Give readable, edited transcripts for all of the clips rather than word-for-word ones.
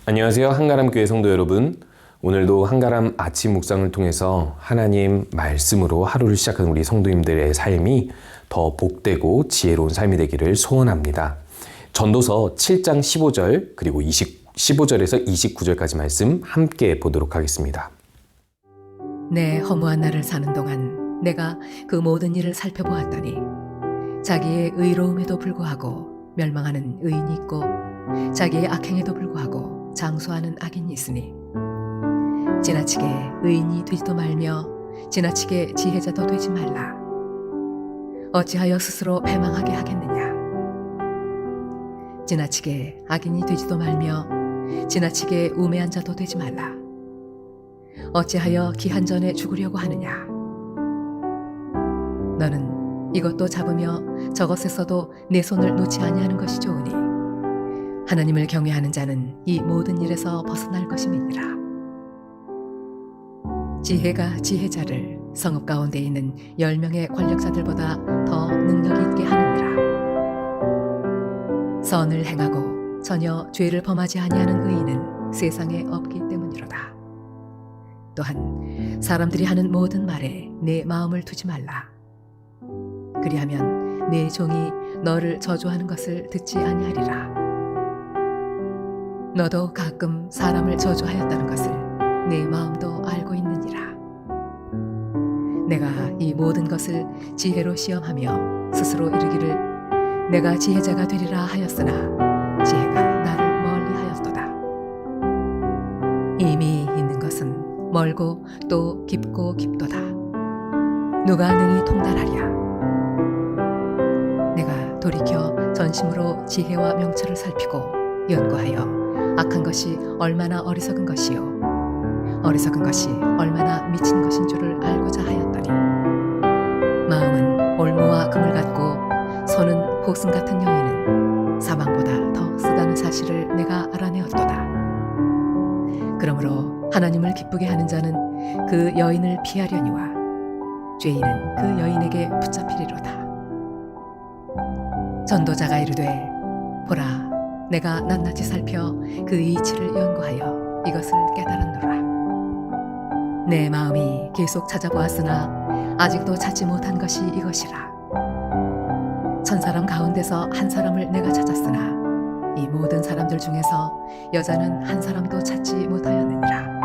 안녕하세요. 한가람 교회 성도 여러분. 오늘도 한가람 아침 묵상을 통해서 하나님 말씀으로 하루를 시작하는 우리 성도님들의 삶이 더 복되고 지혜로운 삶이 되기를 소원합니다. 전도서 7장 15절 그리고 15절에서 29절까지 말씀 함께 보도록 하겠습니다. 내 허무한 날을 사는 동안 내가 그 모든 일을 살펴보았더니 자기의 의로움에도 불구하고 멸망하는 의인이 있고 자기의 악행에도 불구하고 장수하는 악인이 있으니 지나치게 의인이 되지도 말며 지나치게 지혜자도 되지 말라. 어찌하여 스스로 패망하게 하겠느냐. 지나치게 악인이 되지도 말며 지나치게 우매한 자도 되지 말라. 어찌하여 기한 전에 죽으려고 하느냐. 너는 이것도 잡으며 저것에서도 내 손을 놓지 아니하는 것이 좋으니 하나님을 경외하는 자는 이 모든 일에서 벗어날 것임이니라. 지혜가 지혜자를 성읍 가운데 있는 10명의 권력자들보다 더 능력이 있게 하느니라. 선을 행하고 전혀 죄를 범하지 아니하는 의인은 세상에 없기 때문이로다. 또한 사람들이 하는 모든 말에 내 마음을 두지 말라. 그리하면 내 종이 너를 저주하는 것을 듣지 아니하리라. 너도 가끔 사람을 저주하였다는 것을 내 마음도 알고 있느니라. 내가 이 모든 것을 지혜로 시험하며 스스로 이르기를 내가 지혜자가 되리라 하였으나 지혜가 나를 멀리하였도다. 이미 있는 것은 멀고 또 깊고 깊도다. 누가 능히 통달하랴. 내가 돌이켜 전심으로 지혜와 명철을 살피고 연구하여 악한 것이 얼마나 어리석은 것이요 어리석은 것이 얼마나 미친 것인 줄을 알고자 하였더니 마음은 올무와 금을 같고 손은 보승 같은 여인은 사망보다 더 쓰다는 사실을 내가 알아내었도다. 그러므로 하나님을 기쁘게 하는 자는 그 여인을 피하려니와 죄인은 그 여인에게 붙잡히리로다. 전도자가 이르되 보라 내가 낱낱이 살펴 그 이치를 연구하여 이것을 깨달았노라. 내 마음이 계속 찾아보았으나 아직도 찾지 못한 것이 이것이라. 1000사람 가운데서 한 사람을 내가 찾았으나 이 모든 사람들 중에서 여자는 한 사람도 찾지 못하였느니라.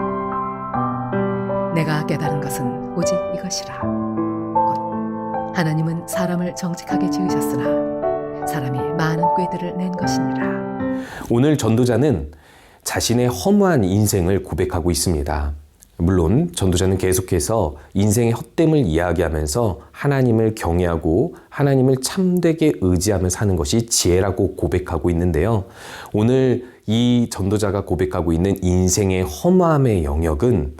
내가 깨달은 것은 오직 이것이라. 곧 하나님은 사람을 정직하게 지으셨으나 사람이 많은 꾀들을 낸 것이니라. 오늘 전도자는 자신의 허무한 인생을 고백하고 있습니다. 물론 전도자는 계속해서 인생의 헛됨을 이야기하면서 하나님을 경외하고 하나님을 참되게 의지하며 사는 것이 지혜라고 고백하고 있는데요. 오늘 이 전도자가 고백하고 있는 인생의 허무함의 영역은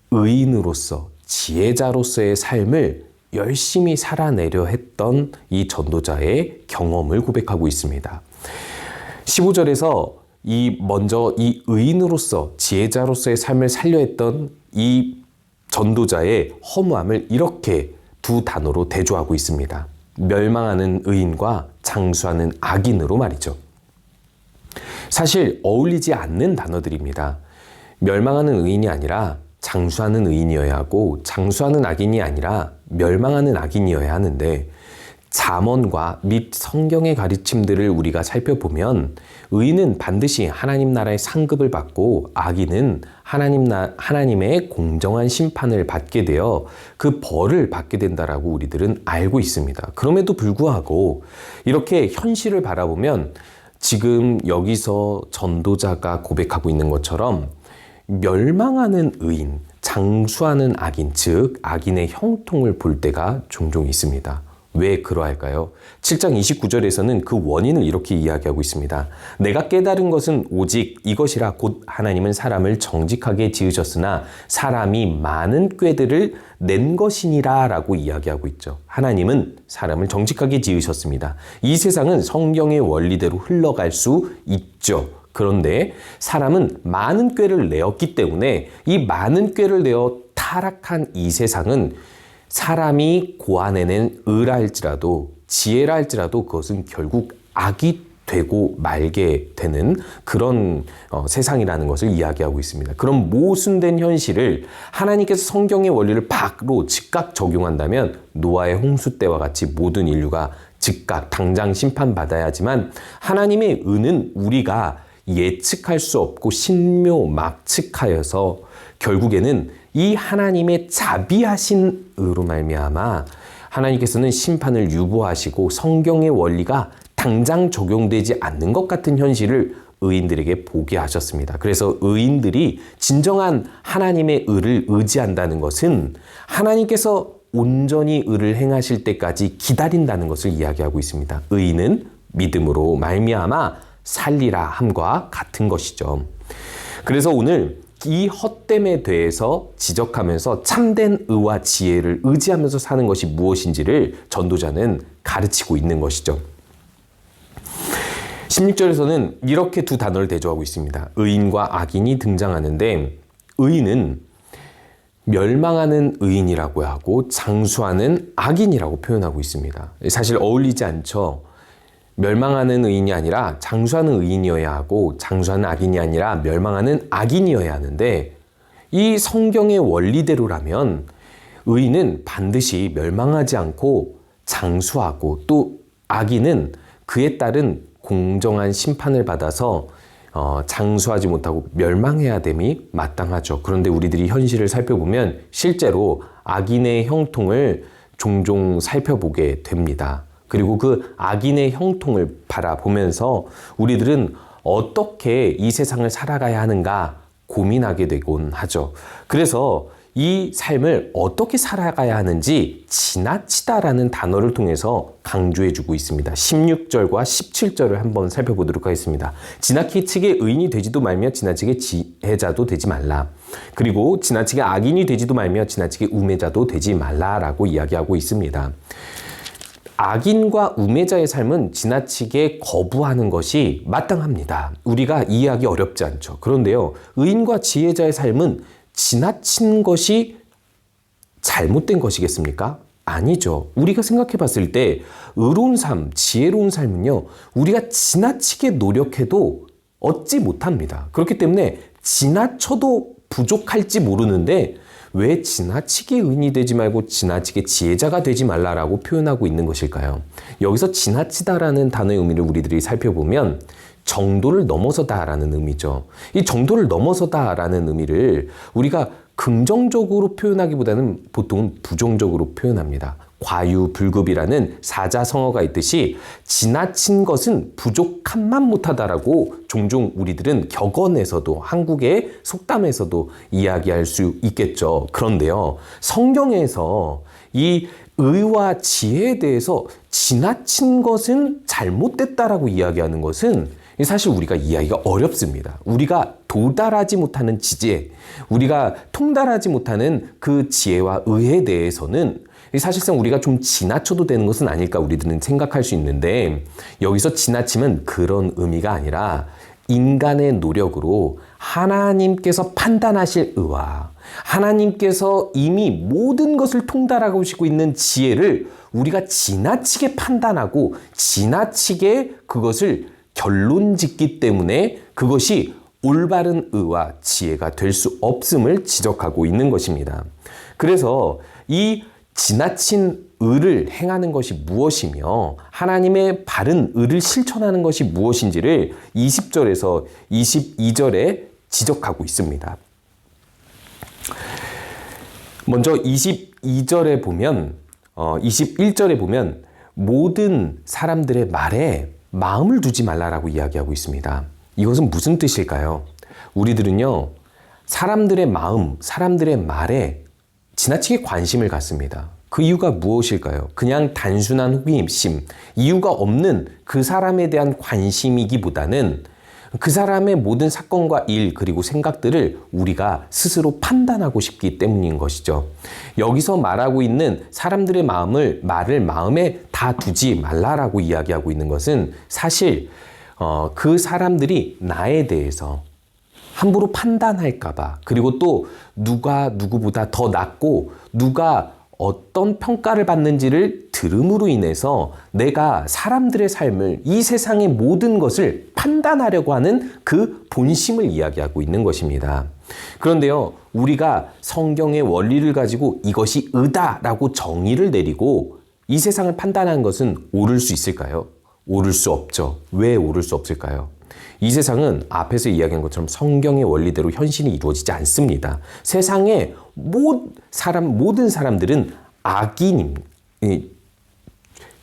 의인으로서 지혜자로서의 삶을 열심히 살아내려 했던 이 전도자의 경험을 고백하고 있습니다. 15절에서 먼저 이 의인으로서 지혜자로서의 삶을 살려 했던 이 전도자의 허무함을 이렇게 두 단어로 대조하고 있습니다. 멸망하는 의인과 장수하는 악인으로 말이죠. 사실 어울리지 않는 단어들입니다. 멸망하는 의인이 아니라 장수하는 의인이어야 하고 장수하는 악인이 아니라 멸망하는 악인이어야 하는데 잠언과 및 성경의 가르침들을 우리가 살펴보면 의인은 반드시 하나님 나라의 상급을 받고 악인은 하나님의 공정한 심판을 받게 되어 그 벌을 받게 된다라고 우리들은 알고 있습니다. 그럼에도 불구하고 이렇게 현실을 바라보면 지금 여기서 전도자가 고백하고 있는 것처럼 멸망하는 의인, 장수하는 악인, 즉 악인의 형통을 볼 때가 종종 있습니다. 왜 그러할까요? 7장 29절에서는 그 원인을 이렇게 이야기하고 있습니다. 내가 깨달은 것은 오직 이것이라 곧 하나님은 사람을 정직하게 지으셨으나 사람이 많은 꾀들을 낸 것이니라 라고 이야기하고 있죠. 하나님은 사람을 정직하게 지으셨습니다. 이 세상은 성경의 원리대로 흘러갈 수 있죠. 그런데 사람은 많은 꾀를 내었기 때문에 이 많은 꾀를 내어 타락한 이 세상은 사람이 고안해낸 의라 할지라도 지혜라 할지라도 그것은 결국 악이 되고 말게 되는 그런 세상이라는 것을 이야기하고 있습니다. 그런 모순된 현실을 하나님께서 성경의 원리를 바로 즉각 적용한다면 노아의 홍수 때와 같이 모든 인류가 즉각 당장 심판받아야 하지만 하나님의 은은 우리가 예측할 수 없고 신묘막측하여서 결국에는 이 하나님의 자비하신 의로 말미암아 하나님께서는 심판을 유보하시고 성경의 원리가 당장 적용되지 않는 것 같은 현실을 의인들에게 보게 하셨습니다. 그래서 의인들이 진정한 하나님의 의를 의지한다는 것은 하나님께서 온전히 의를 행하실 때까지 기다린다는 것을 이야기하고 있습니다. 의인은 믿음으로 말미암아 살리라 함과 같은 것이죠. 그래서 오늘 이 헛됨에 대해서 지적하면서 참된 의와 지혜를 의지하면서 사는 것이 무엇인지를 전도자는 가르치고 있는 것이죠. 16절에서는 이렇게 두 단어를 대조하고 있습니다. 의인과 악인이 등장하는데 의인은 멸망하는 의인이라고 하고 장수하는 악인이라고 표현하고 있습니다. 사실 어울리지 않죠. 멸망하는 의인이 아니라 장수하는 의인이어야 하고 장수하는 악인이 아니라 멸망하는 악인이어야 하는데 이 성경의 원리대로라면 의인은 반드시 멸망하지 않고 장수하고 또 악인은 그에 따른 공정한 심판을 받아서 장수하지 못하고 멸망해야 됨이 마땅하죠. 그런데 우리들이 현실을 살펴보면 실제로 악인의 형통을 종종 살펴보게 됩니다. 그리고 그 악인의 형통을 바라보면서 우리들은 어떻게 이 세상을 살아가야 하는가 고민하게 되곤 하죠. 그래서 이 삶을 어떻게 살아가야 하는지 지나치다라는 단어를 통해서 강조해주고 있습니다. 16절과 17절을 한번 살펴보도록 하겠습니다. 지나치게 의인이 되지도 말며 지나치게 지혜자도 되지 말라. 그리고 지나치게 악인이 되지도 말며 지나치게 우매자도 되지 말라라고 이야기하고 있습니다. 악인과 우매자의 삶은 지나치게 거부하는 것이 마땅합니다. 우리가 이해하기 어렵지 않죠. 그런데요, 의인과 지혜자의 삶은 지나친 것이 잘못된 것이겠습니까? 아니죠. 우리가 생각해 봤을 때 의로운 삶, 지혜로운 삶은요, 우리가 지나치게 노력해도 얻지 못합니다. 그렇기 때문에 지나쳐도 부족할지 모르는데 왜 지나치게 의인이 되지 말고 지나치게 지혜자가 되지 말라라고 표현하고 있는 것일까요? 여기서 지나치다라는 단어의 의미를 우리들이 살펴보면 정도를 넘어서다라는 의미죠. 이 정도를 넘어서다라는 의미를 우리가 긍정적으로 표현하기보다는 보통은 부정적으로 표현합니다. 과유불급이라는 사자성어가 있듯이 지나친 것은 부족함만 못하다라고 종종 우리들은 격언에서도 한국의 속담에서도 이야기할 수 있겠죠. 그런데요, 성경에서 이 의와 지혜에 대해서 지나친 것은 잘못됐다라고 이야기하는 것은 사실 우리가 이해하기가 어렵습니다. 우리가 도달하지 못하는 지혜, 우리가 통달하지 못하는 그 지혜와 의에 대해서는 사실상 우리가 좀 지나쳐도 되는 것은 아닐까 우리들은 생각할 수 있는데, 여기서 지나침은 그런 의미가 아니라 인간의 노력으로 하나님께서 판단하실 의와 하나님께서 이미 모든 것을 통달하고 계시고 있는 지혜를 우리가 지나치게 판단하고 지나치게 그것을 결론 짓기 때문에 그것이 올바른 의와 지혜가 될 수 없음을 지적하고 있는 것입니다. 그래서 이 지나친 의를 행하는 것이 무엇이며 하나님의 바른 의를 실천하는 것이 무엇인지를 20절에서 22절에 지적하고 있습니다. 먼저 22절에 보면 21절에 보면 모든 사람들의 말에 마음을 두지 말라라고 이야기하고 있습니다. 이것은 무슨 뜻일까요? 우리들은요, 사람들의 마음, 사람들의 말에 지나치게 관심을 갖습니다. 그 이유가 무엇일까요? 그냥 단순한 호기심, 이유가 없는 그 사람에 대한 관심이기보다는 그 사람의 모든 사건과 일 그리고 생각들을 우리가 스스로 판단하고 싶기 때문인 것이죠. 여기서 말하고 있는 사람들의 말을 마음에 다 두지 말라라고 이야기하고 있는 것은 사실 그 사람들이 나에 대해서 함부로 판단할까 봐, 그리고 또 누가 누구보다 더 낫고 누가 어떤 평가를 받는지를 들음으로 인해서 내가 사람들의 삶을, 이 세상의 모든 것을 판단하려고 하는 그 본심을 이야기하고 있는 것입니다. 그런데요, 우리가 성경의 원리를 가지고 이것이 의다라고 정의를 내리고 이 세상을 판단하는 것은 옳을 수 있을까요? 옳을 수 없죠. 왜 옳을 수 없을까요? 이 세상은 앞에서 이야기한 것처럼 성경의 원리대로 현실이 이루어지지 않습니다. 세상의 모든 사람들은 악인입니다.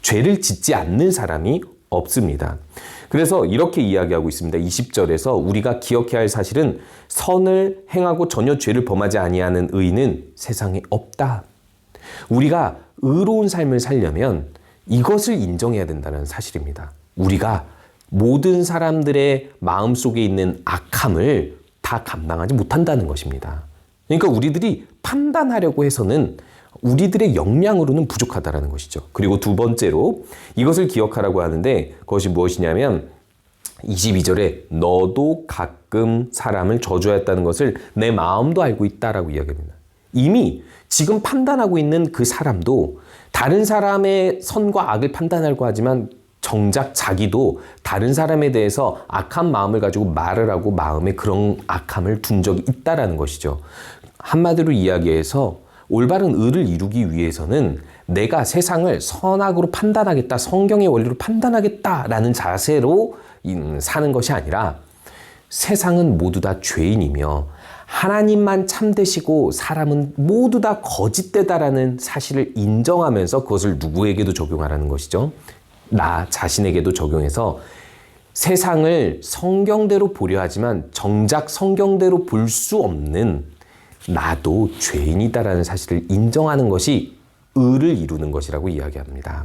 죄를 짓지 않는 사람이 없습니다. 그래서 이렇게 이야기하고 있습니다. 20절에서 우리가 기억해야 할 사실은 선을 행하고 전혀 죄를 범하지 아니하는 의인은 세상에 없다. 우리가 의로운 삶을 살려면 이것을 인정해야 된다는 사실입니다. 우리가 모든 사람들의 마음속에 있는 악함을 다 감당하지 못한다는 것입니다. 그러니까 우리들이 판단하려고 해서는 우리들의 역량으로는 부족하다는 것이죠. 그리고 두 번째로 이것을 기억하라고 하는데 그것이 무엇이냐면 22절에 너도 가끔 사람을 저주하였다는 것을 내 마음도 알고 있다라고 이야기합니다. 이미 지금 판단하고 있는 그 사람도 다른 사람의 선과 악을 판단하려고 하지만 정작 자기도 다른 사람에 대해서 악한 마음을 가지고 말을 하고 마음에 그런 악함을 둔 적이 있다라는 것이죠. 한마디로 이야기해서 올바른 의를 이루기 위해서는 내가 세상을 선악으로 판단하겠다, 성경의 원리로 판단하겠다라는 자세로 사는 것이 아니라 세상은 모두 다 죄인이며 하나님만 참되시고 사람은 모두 다 거짓되다라는 사실을 인정하면서 그것을 누구에게도 적용하라는 것이죠. 나 자신에게도 적용해서 세상을 성경대로 보려 하지만 정작 성경대로 볼 수 없는 나도 죄인이다라는 사실을 인정하는 것이 의를 이루는 것이라고 이야기합니다.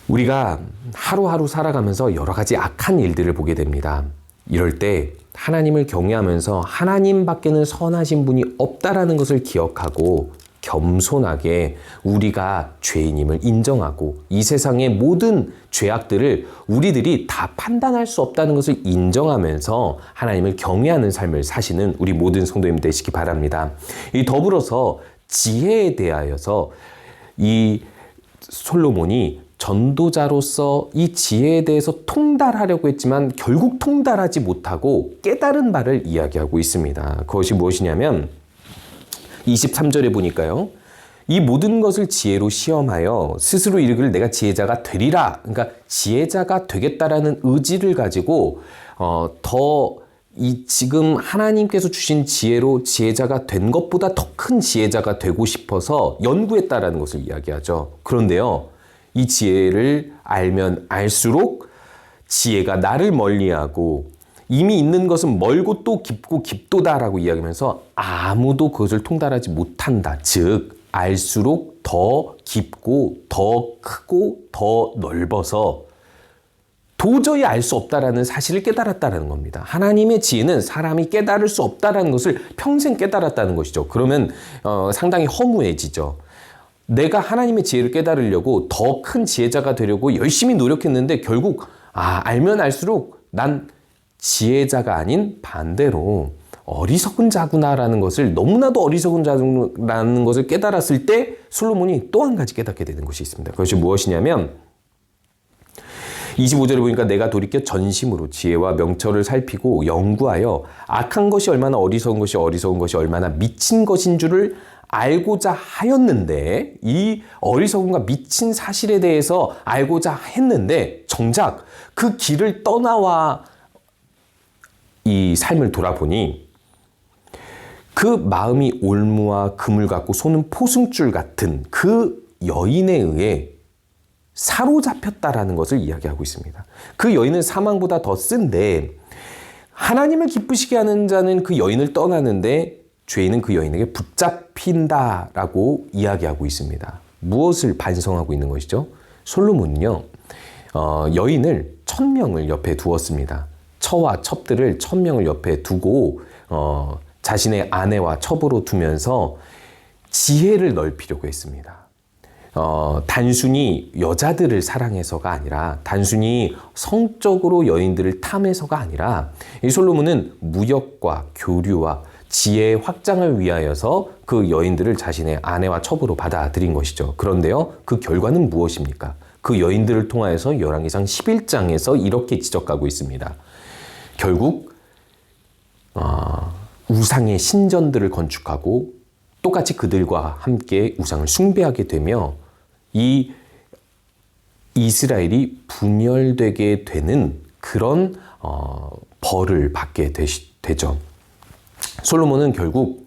우리가 하루하루 살아가면서 여러 가지 악한 일들을 보게 됩니다. 이럴 때 하나님을 경외하면서 하나님밖에는 선하신 분이 없다라는 것을 기억하고 겸손하게 우리가 죄인임을 인정하고 이 세상의 모든 죄악들을 우리들이 다 판단할 수 없다는 것을 인정하면서 하나님을 경외하는 삶을 사시는 우리 모든 성도님 되시기 바랍니다. 더불어서 지혜에 대하여서 이 솔로몬이 전도자로서 이 지혜에 대해서 통달하려고 했지만 결국 통달하지 못하고 깨달은 바를 이야기하고 있습니다. 그것이 무엇이냐면 23절에 보니까요. 이 모든 것을 지혜로 시험하여 스스로 이르기를 내가 지혜자가 되리라. 그러니까 지혜자가 되겠다라는 의지를 가지고 지금 하나님께서 주신 지혜로 지혜자가 된 것보다 더 큰 지혜자가 되고 싶어서 연구했다라는 것을 이야기하죠. 그런데요. 이 지혜를 알면 알수록 지혜가 나를 멀리하고 이미 있는 것은 멀고 또 깊고 깊도다라고 이야기하면서 아무도 그것을 통달하지 못한다. 즉 알수록 더 깊고 더 크고 더 넓어서 도저히 알 수 없다라는 사실을 깨달았다는 겁니다. 하나님의 지혜는 사람이 깨달을 수 없다라는 것을 평생 깨달았다는 것이죠. 그러면 상당히 허무해지죠. 내가 하나님의 지혜를 깨달으려고 더 큰 지혜자가 되려고 열심히 노력했는데 결국 알면 알수록 난 지혜자가 아닌 반대로 어리석은 자구나라는 것을 너무나도 어리석은 자라는 것을 깨달았을 때 솔로몬이 또 한 가지 깨닫게 되는 것이 있습니다. 그것이 무엇이냐면 25절에 보니까 내가 돌이켜 전심으로 지혜와 명철을 살피고 연구하여 악한 것이 얼마나 어리석은 것이 얼마나 미친 것인 줄을 알고자 하였는데 이 어리석음과 미친 사실에 대해서 알고자 했는데 정작 그 길을 떠나와 이 삶을 돌아보니 그 마음이 올무와 금을 갖고 손은 포승줄 같은 그 여인에 의해 사로잡혔다라는 것을 이야기하고 있습니다. 그 여인은 사망보다 더 쓴데 하나님을 기쁘시게 하는 자는 그 여인을 떠나는데 죄인은 그 여인에게 붙잡힌다라고 이야기하고 있습니다. 무엇을 반성하고 있는 것이죠? 솔로몬은요, 여인을 1000명을 옆에 두었습니다. 처와 첩들을 1000명을 옆에 두고 자신의 아내와 첩으로 두면서 지혜를 넓히려고 했습니다. 단순히 여자들을 사랑해서가 아니라 단순히 성적으로 여인들을 탐해서가 아니라 이 솔로몬은 무역과 교류와 지혜의 확장을 위하여서 그 여인들을 자신의 아내와 첩으로 받아들인 것이죠. 그런데요, 그 결과는 무엇입니까? 그 여인들을 통하여서 열왕기상 11장에서 이렇게 지적하고 있습니다. 결국 우상의 신전들을 건축하고 똑같이 그들과 함께 우상을 숭배하게 되며 이 이스라엘이 분열되게 되는 그런 벌을 받게 되죠. 솔로몬은 결국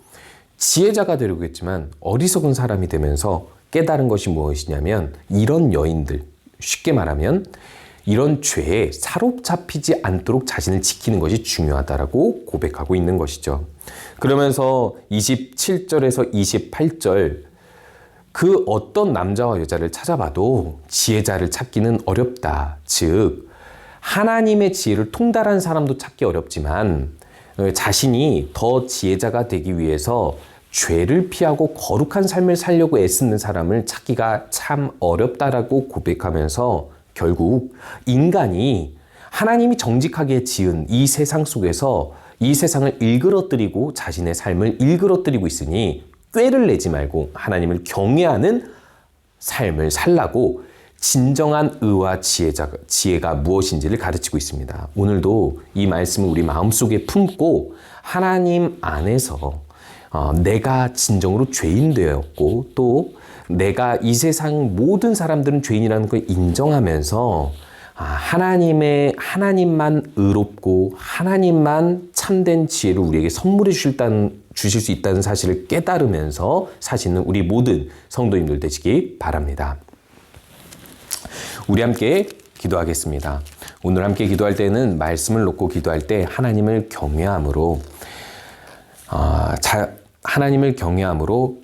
지혜자가 되려고 했지만 어리석은 사람이 되면서 깨달은 것이 무엇이냐면 이런 여인들, 쉽게 말하면 이런 죄에 사로잡히지 않도록 자신을 지키는 것이 중요하다라고 고백하고 있는 것이죠. 그러면서 27절에서 28절 그 어떤 남자와 여자를 찾아봐도 지혜자를 찾기는 어렵다. 즉 하나님의 지혜를 통달한 사람도 찾기 어렵지만 자신이 더 지혜자가 되기 위해서 죄를 피하고 거룩한 삶을 살려고 애쓰는 사람을 찾기가 참 어렵다라고 고백하면서 결국 인간이 하나님이 정직하게 지은 이 세상 속에서 이 세상을 일그러뜨리고 자신의 삶을 일그러뜨리고 있으니 꾀를 내지 말고 하나님을 경외하는 삶을 살라고 진정한 의와 지혜가 무엇인지를 가르치고 있습니다. 오늘도 이 말씀을 우리 마음속에 품고 하나님 안에서 내가 진정으로 죄인 되었고 또 내가 이 세상 모든 사람들은 죄인이라는 걸 인정하면서 하나님만 의롭고 하나님만 참된 지혜를 우리에게 선물해 주실 수 있다는 사실을 깨달으면서 사시는 우리 모든 성도님들 되시기 바랍니다. 우리 함께 기도하겠습니다. 오늘 함께 기도할 때는 말씀을 놓고 기도할 때 하나님을 경외함으로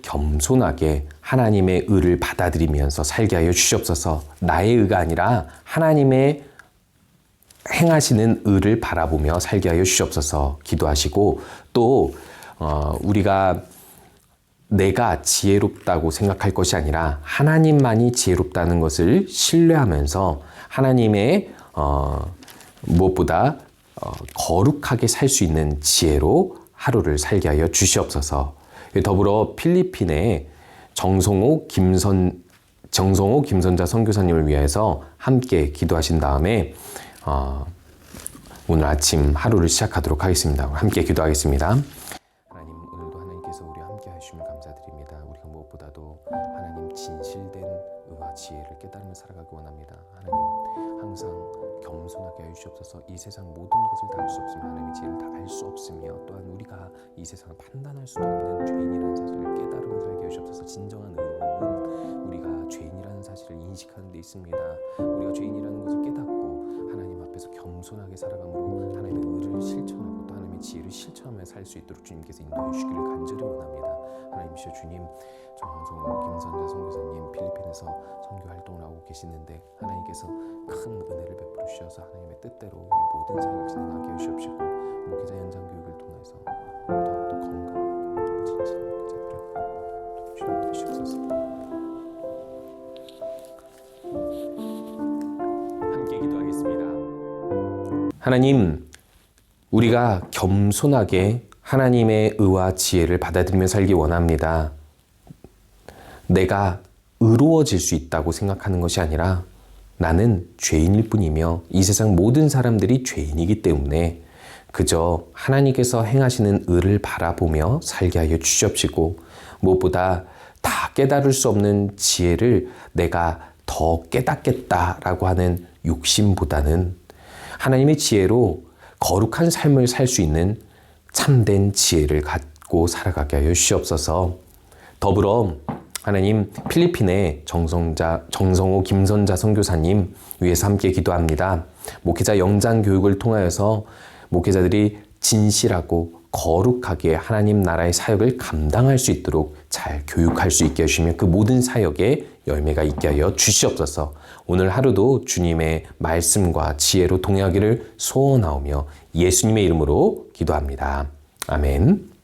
겸손하게 하나님의 의를 받아들이면서 살게 하여 주시옵소서. 나의 의가 아니라 하나님의 행하시는 의를 바라보며 살게 하여 주시옵소서 기도하시고 또 우리가 내가 지혜롭다고 생각할 것이 아니라 하나님만이 지혜롭다는 것을 신뢰하면서 하나님의 무엇보다 거룩하게 살 수 있는 지혜로 하루를 살게 하여 주시옵소서. 더불어 필리핀의 정성호 김선자 선교사님을 위해서 함께 기도하신 다음에 오늘 아침 하루를 시작하도록 하겠습니다. 함께 기도하겠습니다. 하나님, 오늘도 하나님께서 우리와 함께 하심을 감사드립니다. 우리가 무엇보다도 하나님 진실된 의와 지혜를 깨달으며 살아가기 원합니다. 하나님, 항상 겸손하게 하여 주시옵소서. 이 세상 모든 것을 다 알 수 없으며 하나님의 지혜를 다 알 수 없으며 또한 우리가 이 세상을 판단할 수도 없는 죄인이라는 사실을 깨달으며 살게 하여 주시옵소서. 진정한 의로움은 우리가 죄인이라는 사실을 인식하는 데 있습니다. 우리가 죄인이라는 것을 깨닫고 하나님 앞에서 겸손하게 살아감으로 하나님의 의를 실천하고 또 하나님의 지혜를 실천하며 살 수 있도록 주님께서 인도해 주시기를 간절히 원합니다. 하나님이시여 주님, 정성호 김선자 선교사님 필리핀에서 선교 활동을 하고 계시는데 하나님께서 큰 은혜를 베풀어 주셔서 하나님의 뜻대로 이 모든 사역을 진행하게 하여 주시옵시고 목회자 현장 교육을 통해서 더욱더 건강하고 진실한 목회자들을 주시옵소서. 함께 기도하겠습니다. 하나님, 우리가 겸손하게 하나님의 의와 지혜를 받아들이며 살기 원합니다. 내가 의로워질 수 있다고 생각하는 것이 아니라 나는 죄인일 뿐이며 이 세상 모든 사람들이 죄인이기 때문에 그저 하나님께서 행하시는 의를 바라보며 살게 하여 주시옵시고 무엇보다 다 깨달을 수 없는 지혜를 내가 더 깨닫겠다라고 하는 욕심보다는 하나님의 지혜로 거룩한 삶을 살 수 있는 참된 지혜를 갖고 살아가게 하여 주시옵소서. 더불어 하나님, 필리핀의 정성호 김선자 선교사님 위해서 함께 기도합니다. 목회자 영장 교육을 통하여서 목회자들이 진실하고 거룩하게 하나님 나라의 사역을 감당할 수 있도록 잘 교육할 수 있게 해주시며 그 모든 사역에 열매가 있게 하여 주시옵소서. 오늘 하루도 주님의 말씀과 지혜로 동행하기를 소원하오며 예수님의 이름으로 기도합니다. 아멘.